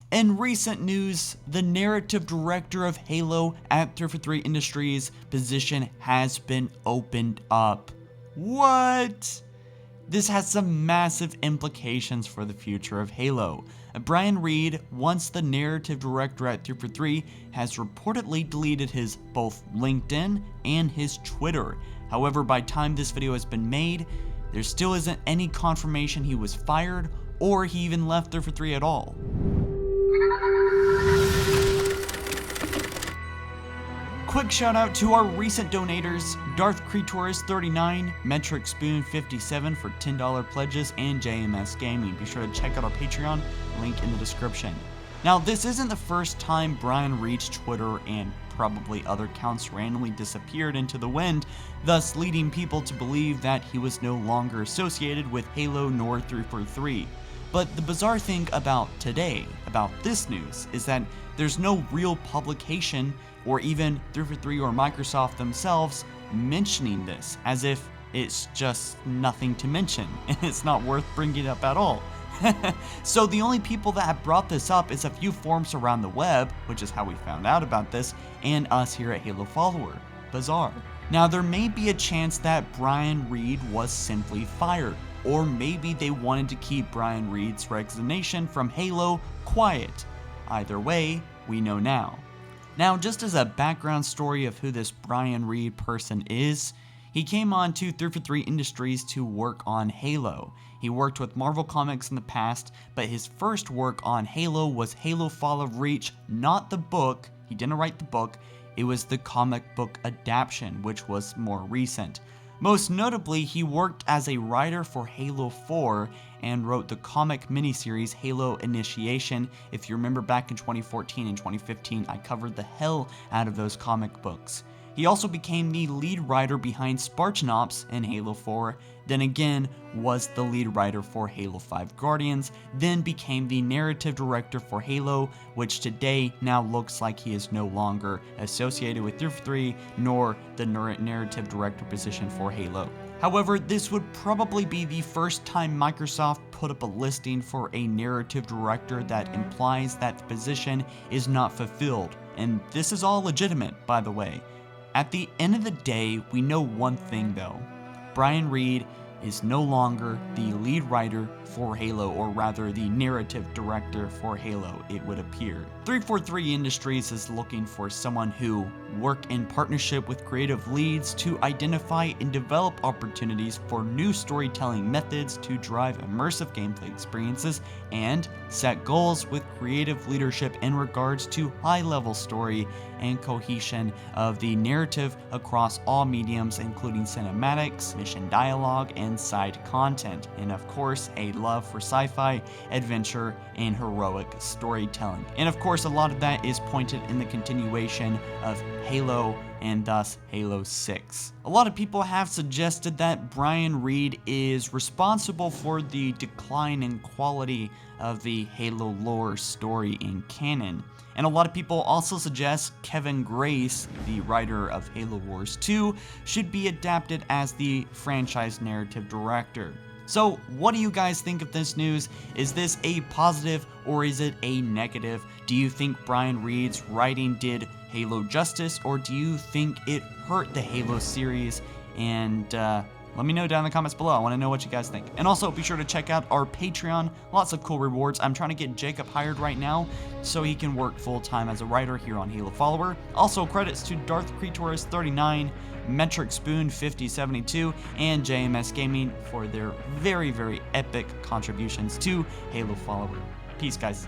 In recent news, the narrative director of Halo at 343 Industries position has been opened up. What? This has some massive implications for the future of Halo. Brian Reed, once the narrative director at 343, has reportedly deleted his both LinkedIn and his Twitter. However, by the time this video has been made, there still isn't any confirmation he was fired or he even left 343 at all. Quick shout out to our recent donators, Darth Creatorus 39, Metric Spoon 57 for $10 pledges, and JMS Gaming. Be sure to check out our Patreon, link in the description. Now, this isn't the first time Brian Reed's Twitter and probably other accounts randomly disappeared into the wind, thus leading people to believe that he was no longer associated with Halo nor 343. But the bizarre thing about today, about this news, is that there's no real publication or even 343 or Microsoft themselves mentioning this, as if it's just nothing to mention and it's not worth bringing up at all. So the only people that have brought this up is a few forums around the web, which is how we found out about this, and us here at HaloFollower. Bizarre. Now, there may be a chance that Brian Reed was simply fired, or maybe they wanted to keep Brian Reed's resignation from Halo quiet. Either way, we know now. Now, just as a background story of who this Brian Reed person is, he came on to 343 Industries to work on Halo. He worked with Marvel Comics in the past, but his first work on Halo was HaloFollower Reach, not the book. He didn't write the book. It was the comic book adaptation, which was more recent. Most notably, he worked as a writer for Halo 4 and wrote the comic miniseries Halo Initiation. If you remember back in 2014 and 2015, I covered the hell out of those comic books. He also became the lead writer behind Spartan Ops in Halo 4, then again was the lead writer for Halo 5 Guardians, then became the narrative director for Halo, which today now looks like he is no longer associated with 343 nor the narrative director position for Halo. However, this would probably be the first time Microsoft put up a listing for a narrative director that implies that the position is not fulfilled, and this is all legitimate, by the way. At the end of the day, we know one thing though. Brian Reed is no longer the lead writer for Halo, or rather the narrative director for Halo, it would appear. 343 Industries is looking for someone who work in partnership with creative leads to identify and develop opportunities for new storytelling methods to drive immersive gameplay experiences and set goals with creative leadership in regards to high-level story and cohesion of the narrative across all mediums, including cinematics, mission dialogue, and side content, and of course a love for sci-fi, adventure, and heroic storytelling. And of course a lot of that is pointed in the continuation of Halo and thus Halo 6. A lot of people have suggested that Brian Reed is responsible for the decline in quality of the Halo lore story in canon. And a lot of people also suggest Kevin Grace, the writer of Halo Wars 2, should be adapted as the franchise narrative director. So what do you guys think of this news? Is this a positive or is it a negative? Do you think Brian Reed's writing did Halo justice, or do you think it hurt the Halo series? And let me know down in the comments below. I want to know what you guys think. And also be sure to check out our Patreon. Lots of cool rewards. I'm trying to get Jacob hired right now so he can work full-time as a writer here on HaloFollower. Also credits to Darth Creatorus 39, Metric Spoon 5072, and JMS Gaming for their very, very epic contributions to HaloFollower. Peace, guys.